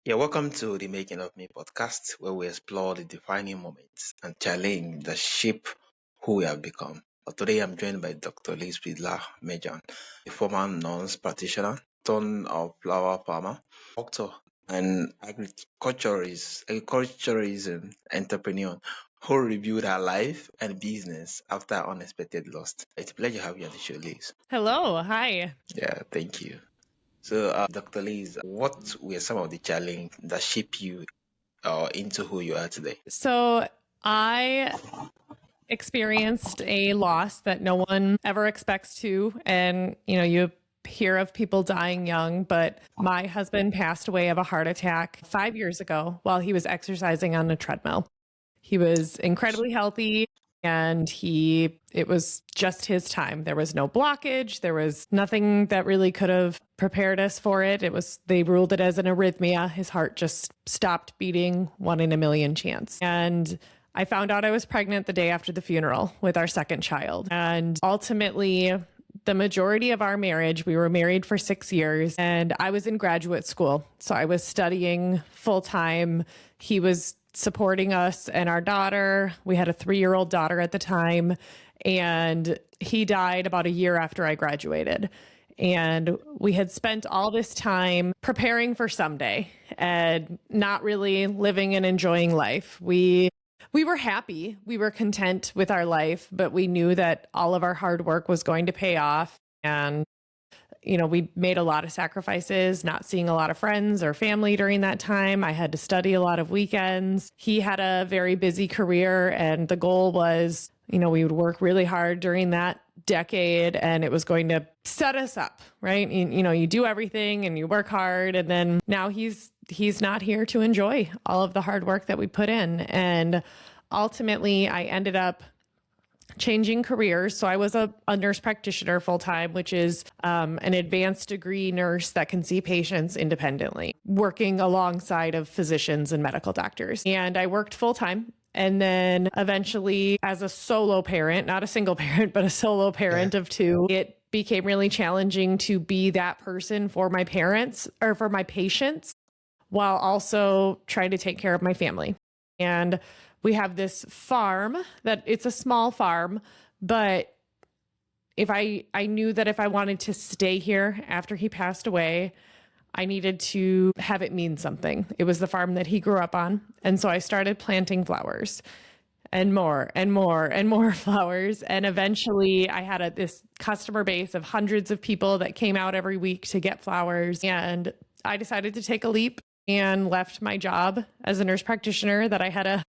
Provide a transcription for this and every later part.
Yeah, welcome to the Making of Me podcast, where we explore the defining moments and challenge that shape who we have become. Today, I'm joined by Dr. Liz Fiedler Mergen, a former nurse practitioner, ton of flower farmer, doctor, and agriculturism entrepreneur who reviewed her life and business after unexpected loss. It's a pleasure having you on the show, Liz. Hello, hi. Yeah, thank you. So, Dr. Liz, what were some of the challenges that shape you into who you are today? So I experienced a loss that no one ever expects to. And, you hear of people dying young, but my husband passed away of a heart attack 5 years ago while he was exercising on a treadmill. He was incredibly healthy and it was just his time. There was no blockage. There was nothing that really could have prepared us for it. They ruled it as an arrhythmia. His heart just stopped beating, 1 in a million chance. And I found out I was pregnant the day after the funeral with our second child. And ultimately, the majority of our marriage, we were married for 6 years and I was in graduate school. So I was studying full time. He was supporting us and our daughter. We had a 3-year-old daughter at the time, and he died about a year after I graduated. And we had spent all this time preparing for someday and not really living and enjoying life. We were happy, we were content with our life, but we knew that all of our hard work was going to pay off. And we made a lot of sacrifices, not seeing a lot of friends or family during that time. I had to study a lot of weekends. He had a very busy career, and the goal was, we would work really hard during that decade and it was going to set us up, right? You do everything and you work hard, and then now he's not here to enjoy all of the hard work that we put in. And ultimately, I ended up changing careers. So I was a nurse practitioner full time, which is an advanced degree nurse that can see patients independently, working alongside of physicians and medical doctors. And I worked full time. And then eventually, as a solo parent, not a single parent, but a solo parent of two, it became really challenging to be that person for my parents or for my patients while also trying to take care of my family. And we have this farm that it's a small farm, but if I knew that if I wanted to stay here after he passed away, I needed to have it mean something. It was the farm that he grew up on. And so I started planting flowers and more and more and more flowers. And eventually I had this customer base of hundreds of people that came out every week to get flowers. And I decided to take a leap and left my job as a nurse practitioner that I had a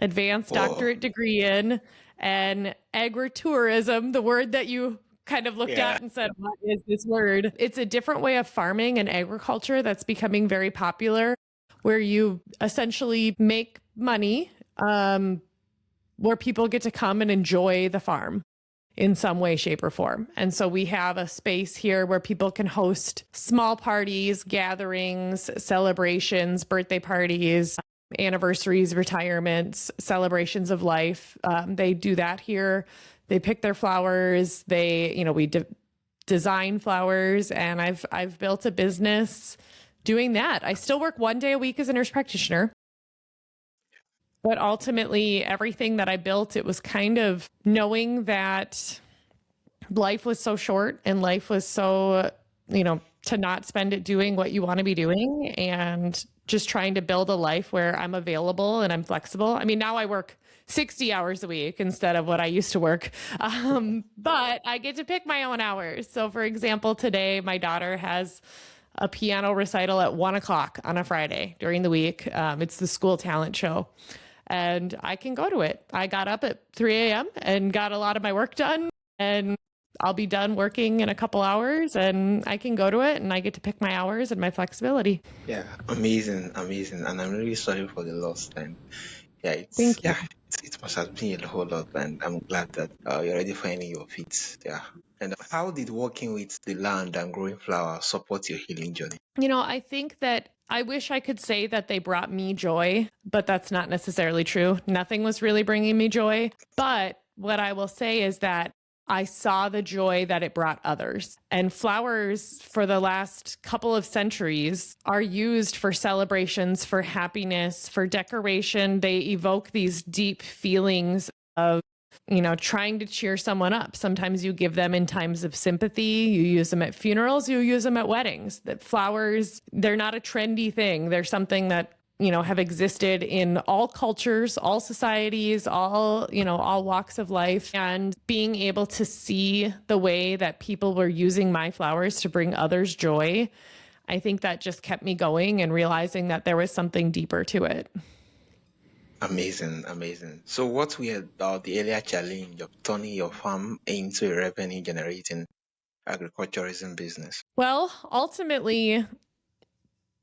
advanced doctorate degree in, and agritourism, the word that you kind of looked at and said, what is this word? It's a different way of farming and agriculture that's becoming very popular, where you essentially make money, where people get to come and enjoy the farm in some way, shape, or form. And so we have a space here where people can host small parties, gatherings, celebrations, birthday parties, anniversaries, retirements, celebrations of life. They do that here. They pick their flowers. We design flowers, and I've built a business doing that. I still work 1 day a week as a nurse practitioner, but ultimately everything that I built, it was kind of knowing that life was so short and life was so, to not spend it doing what you want to be doing, and just trying to build a life where I'm available and I'm flexible. I mean, now I work 60 hours a week instead of what I used to work. But I get to pick my own hours. So for example, today my daughter has a piano recital at 1:00 on a Friday during the week. It's the school talent show, and I can go to it. I got up at 3 a.m. and got a lot of my work done, and I'll be done working in a couple hours and I can go to it, and I get to pick my hours and my flexibility. Yeah, amazing. And I'm really sorry for the loss. And Thank you. it must have been a whole lot. And I'm glad that you're already finding your feet. Yeah. And how did working with the land and growing flowers support your healing journey? I think that I wish I could say that they brought me joy, but that's not necessarily true. Nothing was really bringing me joy. But what I will say is that I saw the joy that it brought others. And flowers for the last couple of centuries are used for celebrations, for happiness, for decoration. They evoke these deep feelings of, trying to cheer someone up. Sometimes you give them in times of sympathy. You use them at funerals, you use them at weddings. That flowers, they're not a trendy thing. They're something that have existed in all cultures, all societies, all walks of life. And being able to see the way that people were using my flowers to bring others joy, I think that just kept me going and realizing that there was something deeper to it. Amazing, amazing. So what we had about the earlier challenge of turning your farm into a revenue generating agritourism business? Well, ultimately,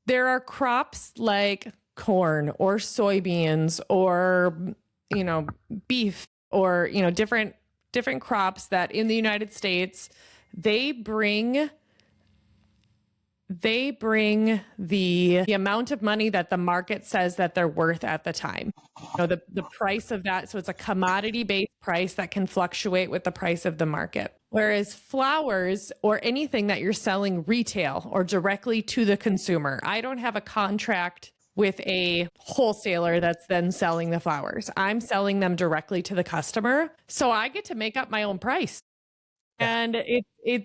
there are crops like corn or soybeans or, beef or, different crops that in the United States, they bring the amount of money that the market says that they're worth at the time. The price of that. So it's a commodity based price that can fluctuate with the price of the market. Whereas flowers or anything that you're selling retail or directly to the consumer, I don't have a contract with a wholesaler that's then selling the flowers. I'm selling them directly to the customer. So I get to make up my own price. And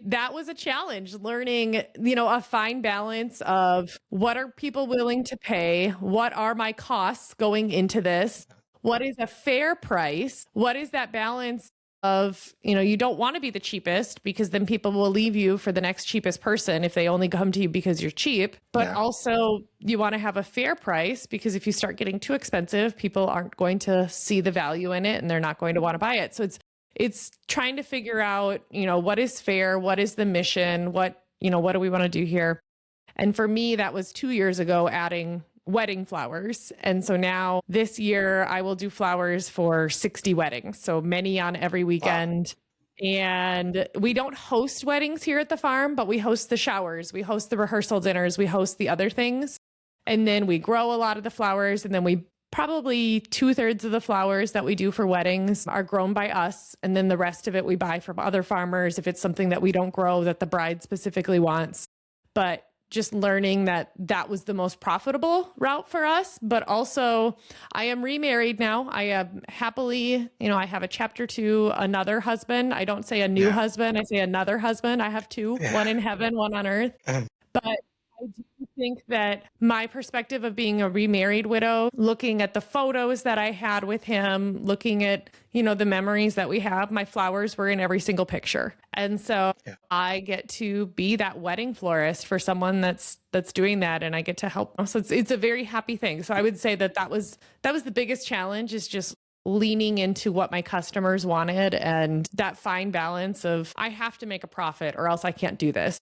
that was a challenge, learning, a fine balance of what are people willing to pay? What are my costs going into this? What is a fair price? What is that balance of, you don't want to be the cheapest because then people will leave you for the next cheapest person if they only come to you because you're cheap. But also you want to have a fair price because if you start getting too expensive, people aren't going to see the value in it and they're not going to want to buy it. So it's trying to figure out, what is fair? What is the mission? What do we want to do here? And for me, that was 2 years ago, adding wedding flowers. And so now this year I will do flowers for 60 weddings. So many on every weekend. Wow. And we don't host weddings here at the farm, but we host the showers. We host the rehearsal dinners. We host the other things. And then we grow a lot of the flowers, and then we probably 2/3 of the flowers that we do for weddings are grown by us. And then the rest of it we buy from other farmers if it's something that we don't grow that the bride specifically wants. But just learning that was the most profitable route for us. But also I am remarried now. I am happily, I have a chapter 2, another husband. I don't say a new husband. I say another husband. I have 2, one in heaven, one on earth. But I do think that my perspective of being a remarried widow, looking at the photos that I had with him, looking at, the memories that we have, my flowers were in every single picture. And so I get to be that wedding florist for someone that's doing that, and I get to help. So it's a very happy thing. So I would say that was the biggest challenge, is just leaning into what my customers wanted and that fine balance of I have to make a profit or else I can't do this.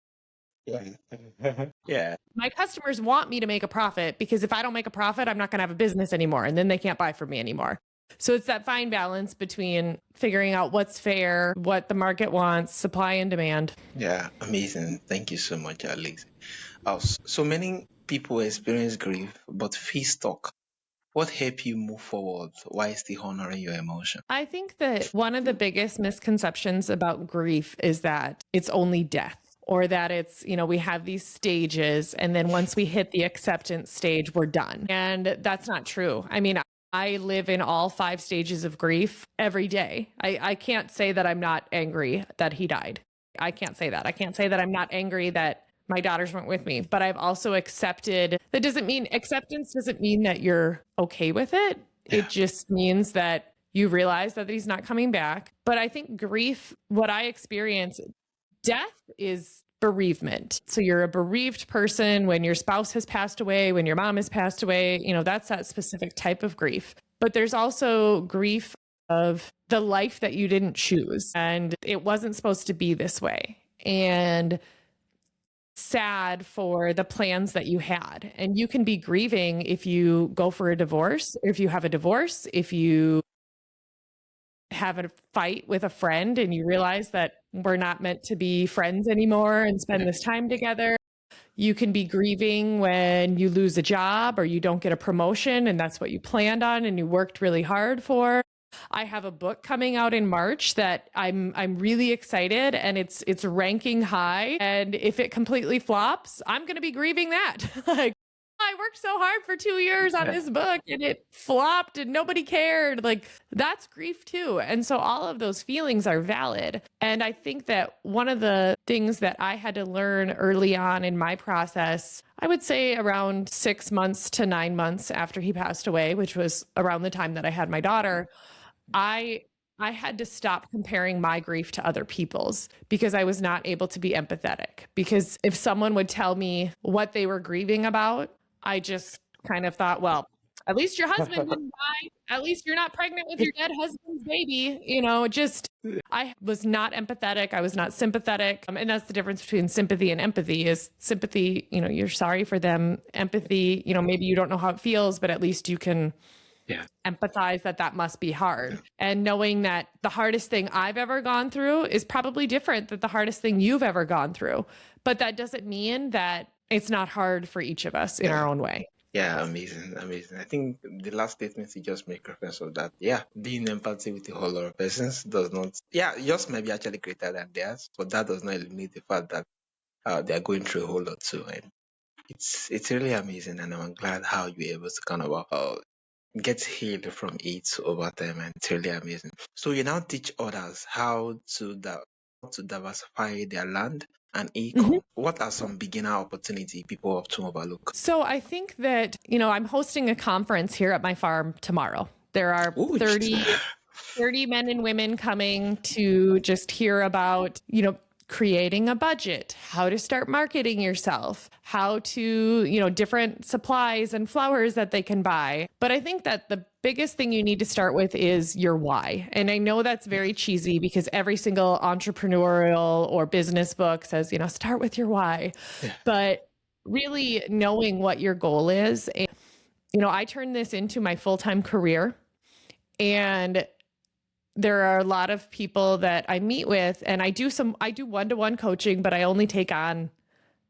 Yeah. My customers want me to make a profit because if I don't make a profit, I'm not going to have a business anymore, and then they can't buy from me anymore. So it's that fine balance between figuring out what's fair, what the market wants, supply and demand. Yeah, amazing. Thank you so much, Alex. So many people experience grief but feel stuck. What helped you move forward while still honoring your emotion? I think that one of the biggest misconceptions about grief is that it's only death, or that it's, we have these stages and then once we hit the acceptance stage, we're done. And that's not true. I mean, I live in all 5 stages of grief every day. I can't say that I'm not angry that he died. I can't say that. I can't say that I'm not angry that my daughters weren't with me, but I've also accepted. Acceptance doesn't mean that you're okay with it. Yeah. It just means that you realize that he's not coming back. But I think grief, what I experience, death is bereavement. So you're a bereaved person when your spouse has passed away, when your mom has passed away, that's that specific type of grief. But there's also grief of the life that you didn't choose and it wasn't supposed to be this way. And sad for the plans that you had. And you can be grieving if you go for a divorce, if you have a divorce, if you have a fight with a friend and you realize that we're not meant to be friends anymore and spend this time together. You can be grieving when you lose a job or you don't get a promotion and that's what you planned on and you worked really hard for. I have a book coming out in March that I'm really excited, and it's ranking high. And if it completely flops, I'm going to be grieving that. Like, I worked so hard for 2 years on this book and it flopped and nobody cared. Like, that's grief too. And so all of those feelings are valid. And I think that one of the things that I had to learn early on in my process, I would say around 6 months to 9 months after he passed away, which was around the time that I had my daughter, I I had to stop comparing my grief to other people's because I was not able to be empathetic. Because if someone would tell me what they were grieving about, I just kind of thought, well, at least your husband didn't die. At least you're not pregnant with your dead husband's baby. I was not empathetic. I was not sympathetic. And that's the difference between sympathy and empathy is sympathy, you're sorry for them. Empathy, maybe you don't know how it feels, but at least you can empathize that must be hard. And knowing that the hardest thing I've ever gone through is probably different than the hardest thing you've ever gone through. But that doesn't mean that it's not hard for each of us in our own way. Yeah, amazing, amazing. I think the last statement you just make reference of that. Yeah, being empathy with a whole lot of persons does not, yours might be actually greater than theirs, but that does not eliminate the fact that they are going through a whole lot too. And it's really amazing, and I'm glad how you're able to kind of get healed from it over time, and it's really amazing. So you now teach others how to diversify their land and income. What are some beginner opportunity people often overlook? So I think that, I'm hosting a conference here at my farm tomorrow. There are 30 men and women coming to just hear about, creating a budget, how to start marketing yourself, how to, different supplies and flowers that they can buy. But I think that the biggest thing you need to start with is your why. And I know that's very cheesy because every single entrepreneurial or business book says, start with your why. Yeah. But really knowing what your goal is. And, I turned this into my full-time career, and there are a lot of people that I meet with, and I do one-to-one coaching, but I only take on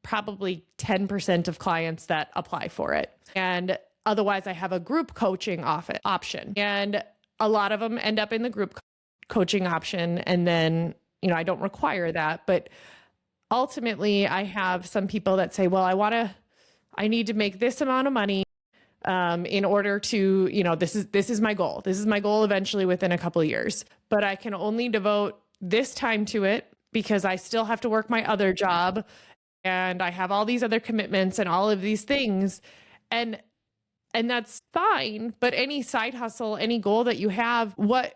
probably 10% of clients that apply for it. And otherwise I have a group coaching option, and a lot of them end up in the group coaching option. And then, I don't require that, but ultimately I have some people that say, well, I need to make this amount of money in order to, this is my goal. This is my goal eventually within a couple of years, but I can only devote this time to it because I still have to work my other job and I have all these other commitments and all of these things. And that's fine. But any side hustle, any goal that you have, what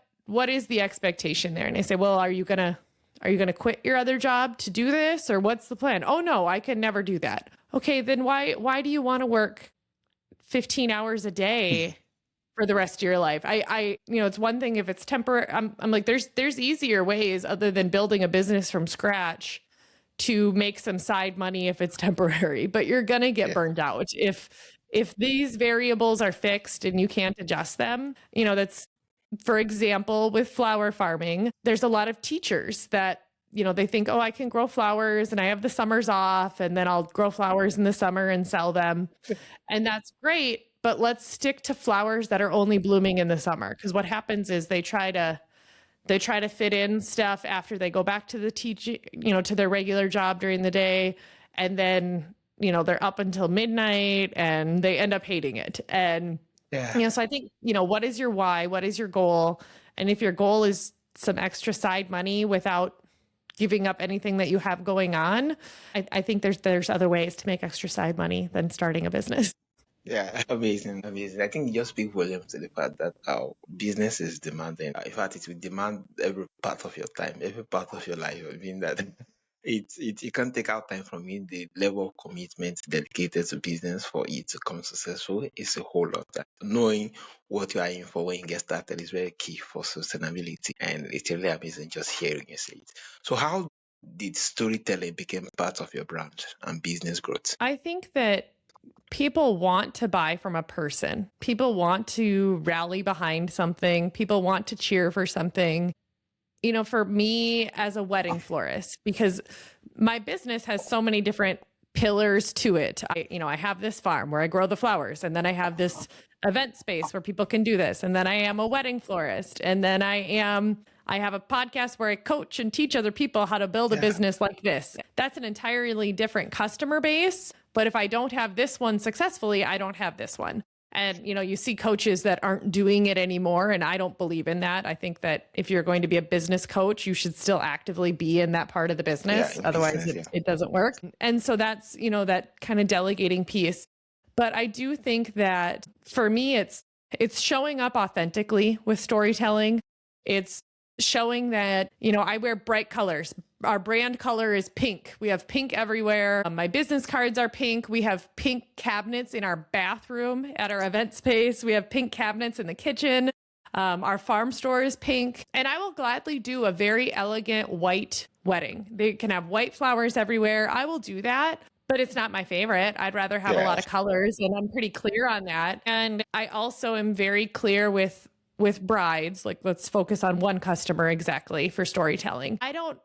is the expectation there? And I say, well, are you going to quit your other job to do this, or what's the plan? Oh no, I can never do that. Okay, then why do you want to work 15 hours a day for the rest of your life? It's one thing if it's temporary. I'm like, there's easier ways other than building a business from scratch to make some side money if it's temporary, but you're going to get burned out. If these variables are fixed and you can't adjust them, that's, for example, with flower farming, there's a lot of teachers that, they think, oh, I can grow flowers and I have the summers off and then I'll grow flowers in the summer and sell them. And that's great, but let's stick to flowers that are only blooming in the summer. Because what happens is they try to fit in stuff after they go back to the teaching, to their regular job during the day. And then, they're up until midnight and they end up hating it. And, so I think, what is your why? What is your goal? And if your goal is some extra side money without giving up anything that you have going on, I think there's other ways to make extra side money than starting a business. Yeah, amazing. I think you just speak volumes to the fact that our business is demanding. In fact, it will demand every part of your time, every part of your life. I mean that it can take out time from you. The level of commitment dedicated to business for it to come successful is a whole lot. Knowing what you are in for when you get started is very key for sustainability, and it's really amazing just hearing you say it. So how did storytelling become part of your brand and business growth? I think that people want to buy from a person. People want to rally behind something. People want to cheer for something. For me as a wedding florist, because my business has so many different pillars to it. I have this farm where I grow the flowers, and then I have this event space where people can do this. And then I am a wedding florist. And then I have a podcast where I coach and teach other people how to build a business like this. That's an entirely different customer base. But if I don't have this one successfully, I don't have this one. And, you see coaches that aren't doing it anymore. And I don't believe in that. I think that if you're going to be a business coach, you should still actively be in that part of the business. Otherwise, it doesn't work. And so that's, that kind of delegating piece. But I do think that for me, it's showing up authentically with storytelling. It's showing that, I wear bright colors. Our brand color is pink. We have pink everywhere. My business cards are pink. We have pink cabinets in our bathroom at our event space. We have pink cabinets in the kitchen. Our farm store is pink. And I will gladly do a very elegant white wedding. They can have white flowers everywhere. I will do that. But it's not my favorite. I'd rather have a lot of colors, and I'm pretty clear on that. And I also am very clear with brides, like, let's focus on one customer exactly for storytelling. I don't,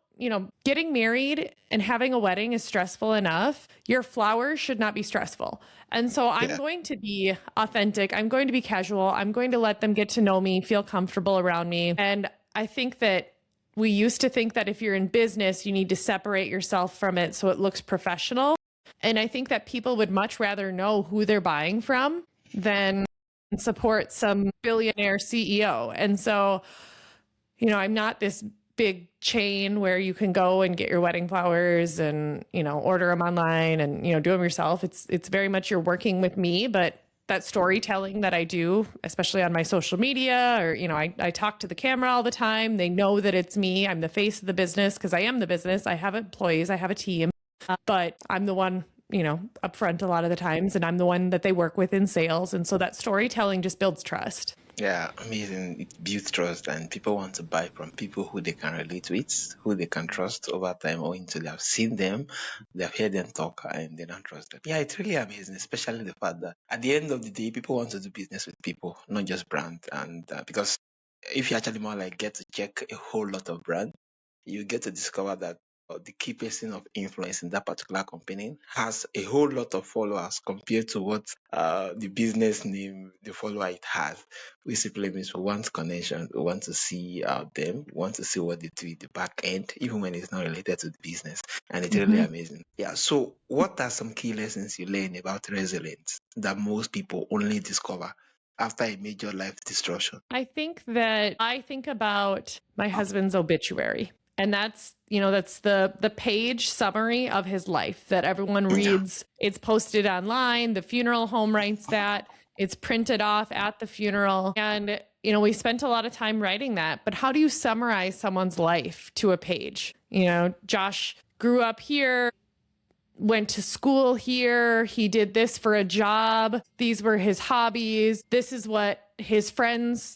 getting married and having a wedding is stressful enough. Your flowers should not be stressful. And so I'm going to be authentic. I'm going to be casual. I'm going to let them get to know me, feel comfortable around me. And I think that we used to think that if you're in business, you need to separate yourself from it so it looks professional. And I think that people would much rather know who they're buying from than support some billionaire CEO. And so, I'm not this big chain where you can go and get your wedding flowers and, order them online and, do them yourself. It's very much you're working with me, but that storytelling that I do, especially on my social media, or, I talk to the camera all the time. They know that it's me. I'm the face of the business because I am the business. I have employees. I have a team. But I'm the one, up front a lot of the times, and I'm the one that they work with in sales. And so that storytelling just builds trust. Yeah, amazing. It builds trust, and people want to buy from people who they can relate with, who they can trust over time, or until they have seen them, they have heard them talk, and they don't trust them. Yeah, it's really amazing, especially the fact that at the end of the day, people want to do business with people, not just brand. And because if you actually more like get to check a whole lot of brand, you get to discover that the key person of influence in that particular company has a whole lot of followers compared to what the business name, the follower it has. We simply means we want connection, we want to see them, we want to see what they do in the back end, even when it's not related to the business. And it's really amazing. Yeah. So what are some key lessons you learn about resilience that most people only discover after a major life destruction? I think about my husband's obituary. And that's the page summary of his life that everyone reads. It's posted online. The funeral home writes that. It's printed off at the funeral. And, we spent a lot of time writing that. But how do you summarize someone's life to a page? Josh grew up here, went to school here. He did this for a job. These were his hobbies. This is what his friends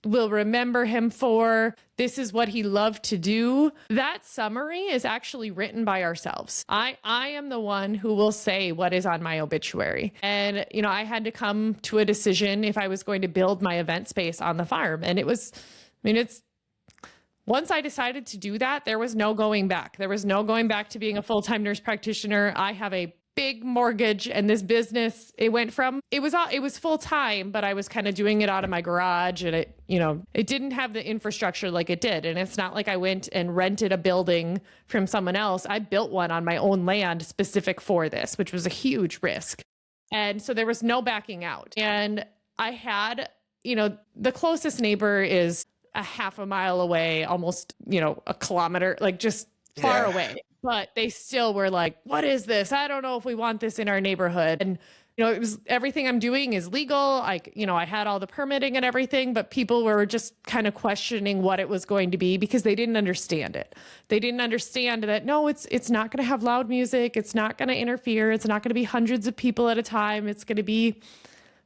will remember him for. This is what he loved to do. That summary is actually written by ourselves. I am the one who will say what is on my obituary. And, I had to come to a decision if I was going to build my event space on the farm. And once I decided to do that, there was no going back. There was no going back to being a full-time nurse practitioner. I have a big mortgage, and this business, it was full time, but I was kind of doing it out of my garage, and it didn't have the infrastructure like it did. And it's not like I went and rented a building from someone else. I built one on my own land specific for this, which was a huge risk. And so there was no backing out. And I had, the closest neighbor is a half a mile away, almost, a kilometer, like just far away. But they still were like, what is this? I don't know if we want this in our neighborhood. And, it was everything I'm doing is legal. I had all the permitting and everything, but people were just kind of questioning what it was going to be because they didn't understand it. They didn't understand that, no, it's not going to have loud music. It's not going to interfere. It's not going to be hundreds of people at a time. It's going to be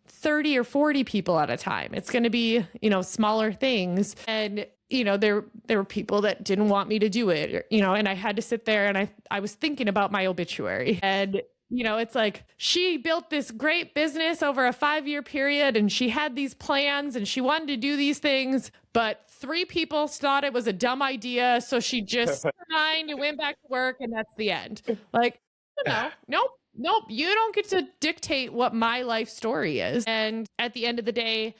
30 or 40 people at a time. It's going to be, smaller things. And there were people that didn't want me to do it, and I had to sit there and I was thinking about my obituary. And, it's like, she built this great business over a 5-year period, and she had these plans and she wanted to do these things, but 3 people thought it was a dumb idea. So she just resigned and went back to work, and that's the end. Like, Nope. You don't get to dictate what my life story is. And at the end of the day,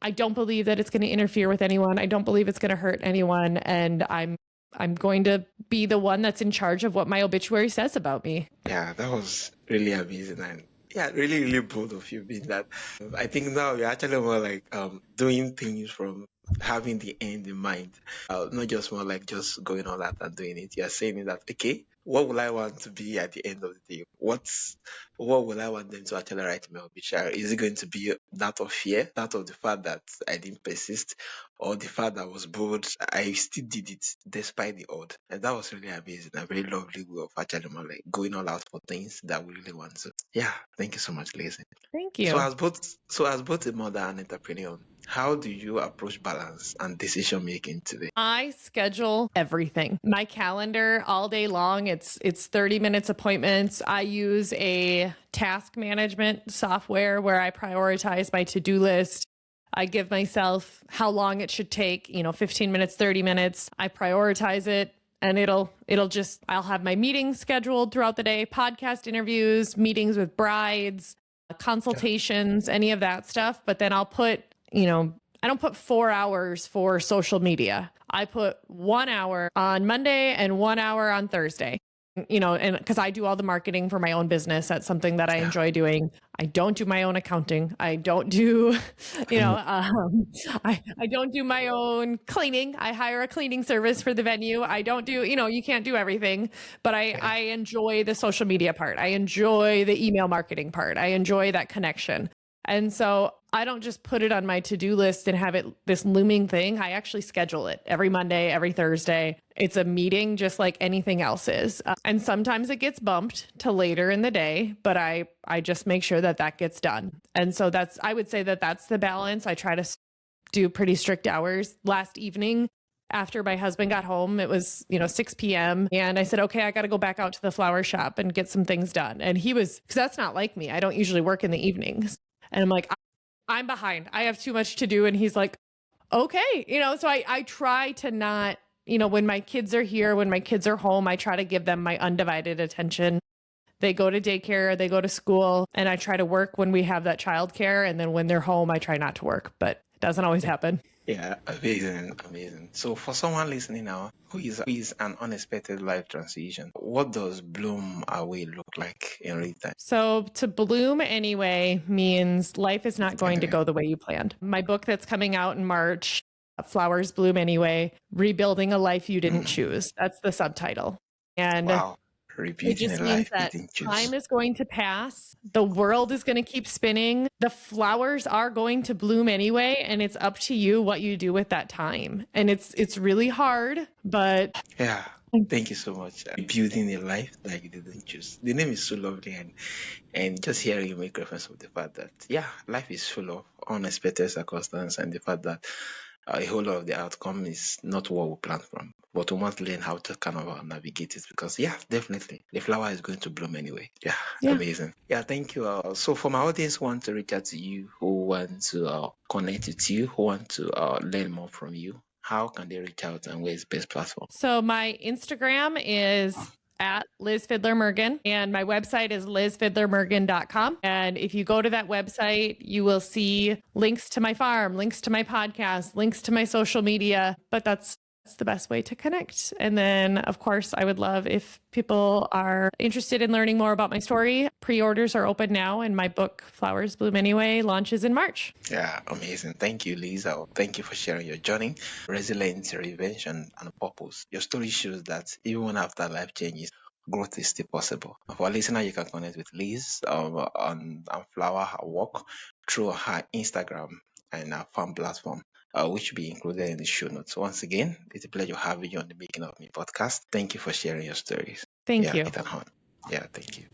I don't believe that it's going to interfere with anyone. I don't believe it's going to hurt anyone. And I'm going to be the one that's in charge of what my obituary says about me. Yeah, that was really amazing, and yeah, really, really bold of you being that. I think now you're actually more like doing things from having the end in mind, not just more like just going all out and doing it. You're saying that, okay, what will I want to be at the end of the day? What will I want them to actually write in my obituary? Is it going to be that of fear, that of the fact that I didn't persist, or the fact that I was bold, I still did it despite the odd. And that was really amazing. A very lovely way of actually more like going all out for things that we really want to. Yeah, thank you so much, Lizzie. Thank So you. as both a mother and entrepreneur, how do you approach balance and decision making today? I schedule everything. My calendar all day long. It's 30 minutes appointments. I use a task management software where I prioritize my to-do list. I give myself how long it should take, 15 minutes, 30 minutes. I prioritize it and I'll have my meetings scheduled throughout the day, podcast interviews, meetings with brides, consultations, any of that stuff. But then I'll put, I don't put 4 hours for social media. I put 1 hour on Monday and 1 hour on Thursday. And because I do all the marketing for my own business, that's something that I enjoy doing. I don't do my own accounting. I don't do, I don't do my own cleaning. I hire a cleaning service for the venue. I don't do, you can't do everything, but I enjoy the social media part. I enjoy the email marketing part. I enjoy that connection. And so I don't just put it on my to-do list and have it this looming thing. I actually schedule it every Monday, every Thursday. It's a meeting just like anything else is. And sometimes it gets bumped to later in the day, but I just make sure that gets done. And so I would say that's the balance. I try to do pretty strict hours. Last evening, after my husband got home, it was, 6 p.m. And I said, okay, I got to go back out to the flower shop and get some things done. And because that's not like me. I don't usually work in the evenings. And I'm like, I'm behind. I have too much to do. And he's like, okay. So I try to not, when my kids are here, when my kids are home, I try to give them my undivided attention. They go to daycare, they go to school, and I try to work when we have that childcare. And then when they're home, I try not to work, but it doesn't always happen. Yeah, amazing, amazing. So for someone listening now who is an unexpected life transition, what does bloom away look like in real time? So to bloom anyway means life is not going to go the way you planned. My book that's coming out in March, Flowers Bloom Anyway, Rebuilding a Life You Didn't Choose. That's the subtitle. And wow. It just means that time is going to pass. The world is going to keep spinning. The flowers are going to bloom anyway. And it's up to you what you do with that time. And it's really hard, but yeah. Thank you so much. Building a life that you didn't choose. The name is so lovely, and just hearing you make reference of the fact that life is full of unexpected circumstances, and the fact that a whole lot of the outcome is not what we plan from, but we must learn how to kind of navigate it because definitely the flower is going to bloom anyway. Amazing. Thank you. So for my audience who want to reach out to you, who want to connect with you, who want to learn more from you, how can they reach out and where's the best platform? So my Instagram is at Liz Fiedler Mergen, and my website is lizfiedlermergen.com. And if you go to that website, you will see links to my farm, links to my podcast, links to my social media, but that's the best way to connect. And then, of course, I would love if people are interested in learning more about my story. Pre-orders are open now, and my book, Flowers Bloom Anyway, launches in March. Yeah, amazing. Thank you, Lisa. Thank you for sharing your journey, resilience, reinvention, and purpose. Your story shows that even after life changes, growth is still possible. For listener, you can connect with Liz on Flower Her Work through her Instagram and our farm platform, which will be included in the show notes. Once again, it's a pleasure having you on the Making of Me podcast. Thank you for sharing your stories. Thank you. Ethan Hunt. Yeah, thank you.